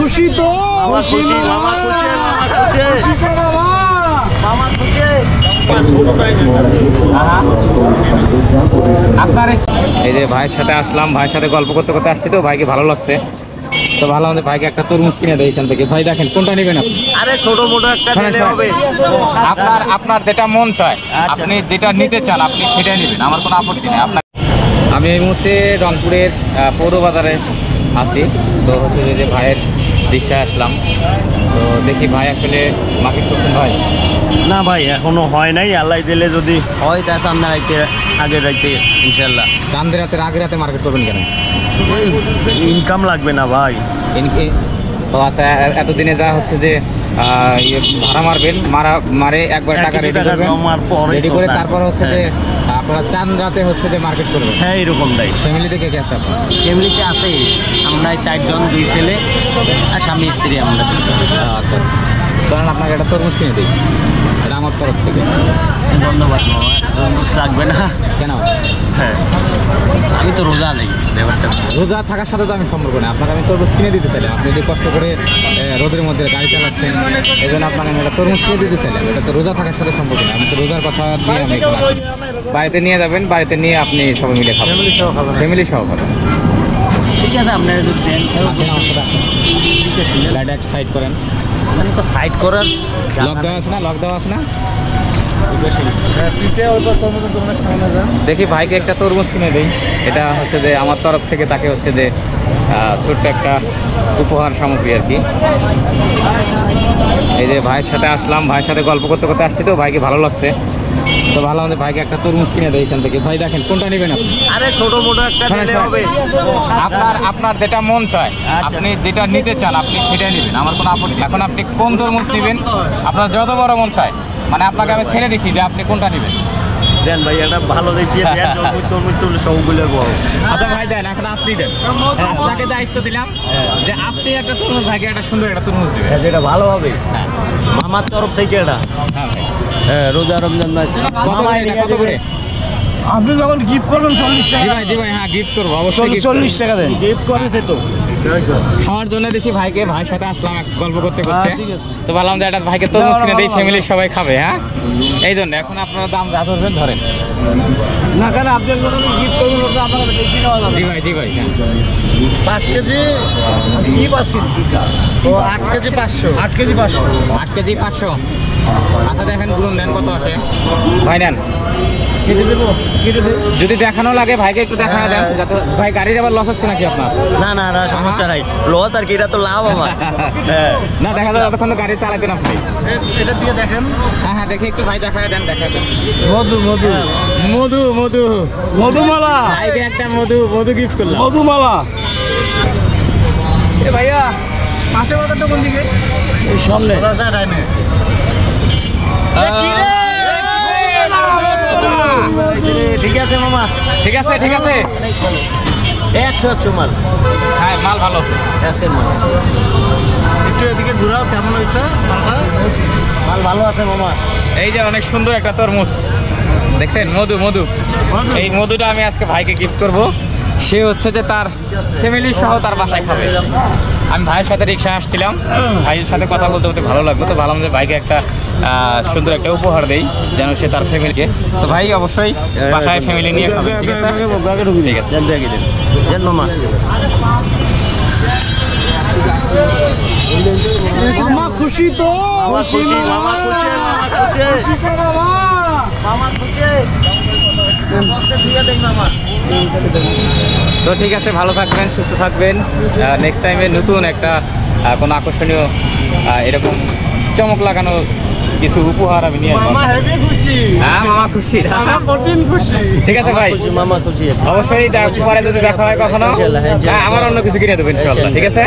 খুশি তো? মামা খুশি, মামা খুশি, মামা খুশি, মামা খুশি। আপনার এই যে ভাইয়ের সাথে আসলাম, ভাইয়ের সাথে গল্প করতে করতে আসছি তো, ভাইকে ভালো লাগছে তো ভালো আমাদের ভাইকে একটা তরমুজ কিনে দেয় এখান থেকে। ভাই দেখেন কোনটা নেবেন আপনি? আরে ছোট মোটো একটা দিলে হবে। আপনার যেটা মন চায়, আপনি যেটা নিতে চান আপনি সেটাই নেবেন, আমার কোনো আপত্তি নেই। আপনার আমি এই মুহূর্তে রংপুরের পৌর বাজারে আছি, তো হচ্ছে যে ভাইয়ের রিক্সায় আসলাম, তো দেখি ভাই আসলে মার্কেট করছেন ভাই? না ভাই এখনো হয় নাই, আল্লাহ দিলে যদি হয় তা সামনে রাইতে আগে রাইতে ইনশাল্লাহ। চাঁদের রাতের আগে রাতে মার্কেট করবেন কেন? ইনকাম লাগবে না ভাই। তো আচ্ছা, এতদিনে যা হচ্ছে যে ভাড়া মারবেন, মারে একবার টাকা রেডি করে তারপর হচ্ছে যে আপনারা চাঁদ রাতে হচ্ছে যে মার্কেট করবেন। হ্যাঁ এরকমটাই। ফ্যামিলিতে কে কে আছে আপনার? ফ্যামিলিতে আছে আমরা 4 জন, 2 ছেলে আর স্বামী স্ত্রী আমরা। আচ্ছা, ধরেন আপনাকে একটা তরমুজ কিনে দিই, এটা আমার তরফ থেকে। ধন্যবাদ মামা। তরমুজ লাগবে না কেন? হ্যাঁ আমি তো রোজা নেই, ব্যাপারটা রোজা থাকার সাথে তো আমি সম্পর্ক নেই। আপনাকে আমি তরমুজ কিনে দিতে চাইলাম, আপনি যদি কষ্ট করে রোদের মধ্যে গাড়ি চালাচ্ছেন, এই জন্য আপনাকে আমি একটা তরমুজ কিনে দিতে চাইলাম। এটা তো রোজা থাকার সাথে সম্পর্ক নেই, আমি তো রোজার কথা নিয়ে আমি এখানে আসি। বাড়িতে নিয়ে যাবেন, বাড়িতে নিয়ে আপনি সবাই মিলে খাবেন, ফ্যামিলি সহ খাবেন। ঠিক আছে আপনারা যদি দেন। গাড়িটা এক সাইড করেন। মানে তো সাইড করার লক দেওয়া আছে না? লক দেওয়া আছে না? দেখি ভাইকে একটা তরমুজ কিনে দিই, এটা হচ্ছে যে আমার তরফ থেকে তাকে হচ্ছে যে ছোট্ট একটা উপহার সামগ্রী আর কি। এই যে ভাইয়ের সাথে আসলাম, ভাইয়ের সাথে গল্প করতে করতে আসছি তো, ভাইকে ভালো লাগছে তো ভালো আমাদের ভাইকে একটা তরমুজ কিনে দেয় এখান থেকে। ভাই দেখেন কোনটা নেবেন আপনি? আরে ছোট মোটো একটা দিলে হবে। আপনার যেটা মন চায়, আপনি যেটা নিতে চান আপনি সেটাই নেবেন, আমার কোনো আপত্তি। এখন আপনি কোন তরমুজ নেবেন, আপনার যত বড় মন চায়, মানে আপনাকে আমি ছেড়ে দিছি যে আপনি কোনটা নেবেন। দেন ভাই একটা ভালো দেখিয়ে দেন, তরমুজ তুলে সবগুলো পাবো। আচ্ছা ভাই দেন, এখন আপনি দেন, আপনাকে দায়িত্ব দিলাম যে আপনি একটা তরমুজ, ভাইকে একটা সুন্দর একটা তরমুজ দেবেন। যেটা ভালো হবে হ্যাঁ মামার তরফ থেকে এটা। হ্যাঁ ভাই। হ্যাঁ রোজা রমজান মাস। কত করে? আপনি যখন গিফট করবেন 40 টাকা। জি ভাই, হ্যাঁ গিফট করবো অবশ্যই। 40 টাকা দেন। গিফট করেছে তো খাওয়ার জন্য দিছি ভাইকে, ভাইয়ের সাথে আসলাম গল্প করতে করতে, ঠিক আছে। তো ভাবলাম যে একটা ভাইকে তরমুজ কিনে দিই, ফ্যামিলির সবাই খাবে। হ্যাঁ এই জন্য এখন আপনারা দাম যা ধরবেন ধরেন। না কেন আপনার যখন গিফট করবেন ওটা আপনার বেশি নেওয়া যাবে। জি ভাই হ্যাঁ। 5 কেজি কি 5 কেজি? ও 8 কেজি 500। 8 কেজি 500। 8 কেজি 500। আচ্ছা দেখেন গুরুন দেন কত আসে। ভাই নেন, কেটে দেবো? কেটে দেবো। যদি দেখানো লাগে ভাইকে একটু দেখা দেন, যাতে ভাই গাড়ির আবার লস হচ্ছে নাকি আপনার? না না না সমস্যা নাই, লস আর কি, এটা তো লাভ আমার। হ্যাঁ না দেখা যায় যতক্ষণ তো গাড়ি চালাতেন আপনি। এটা দিয়ে দেখেন। হ্যাঁ দেখে একটু ভাই দেখা দেন, দেখা দেন। মধু মধু মধু মধু মধুমালা। ভাইকে একটা মধু গিফট করলাম। মধুমালা। এ ভাইয়া পাশে বাজারটা কোন দিকে? এই সামনে। ঠিক আছে মামা, ঠিক আছে ঠিক আছে। 100 মাল। হ্যাঁ মাল ভালো আছে। 100 মাল। একটু এদিকে ঘুরাও, কেমন হয়েছে মাল? ভালো আছে মামা। এই যে অনেক সুন্দর একটা তরমুজ দেখছেন, মধু। এই মধুটা আমি আজকে ভাইকে গিফট করব। সে হচ্ছে যে তার ফ্যামিলি সহ তার বাসায় খাবে। আমি ভাইয়ের সাথে রিক্সায় আসছিলাম, ভাইয়ের সাথে কথা বলতে বলতে ভালো লাগলো, তো ভাবলাম যে ভাইকে একটা সুন্দর একটা উপহার দেই যেন সে তার ফ্যামিলিকে। তো ভাই অবশ্যই বাসায় ফ্যামিলি নিয়ে খাবে, ঠিক আছে? ঠিক আছে দেন মামা। মামা খুশি তো? মামা খুশি, মামা খুশি, মামা খুশি, মামা খুশি। তো ঠিক আছে, ভালো থাকবেন, সুস্থ থাকবেন। নেক্সট টাইমে নতুন একটা কোনো আকর্ষণীয় এরকম চমক লাগানো কিছু উপহার আমি নিয়ে আসবো। হ্যাঁ মামা খুশি, ঠিক আছে ভাই। মামা খুশি অবশ্যই পরে যদি দেখা হয় কখনো, আমার অন্য কিছু কিনে দেবেন ইনশাআল্লাহ, ঠিক আছে?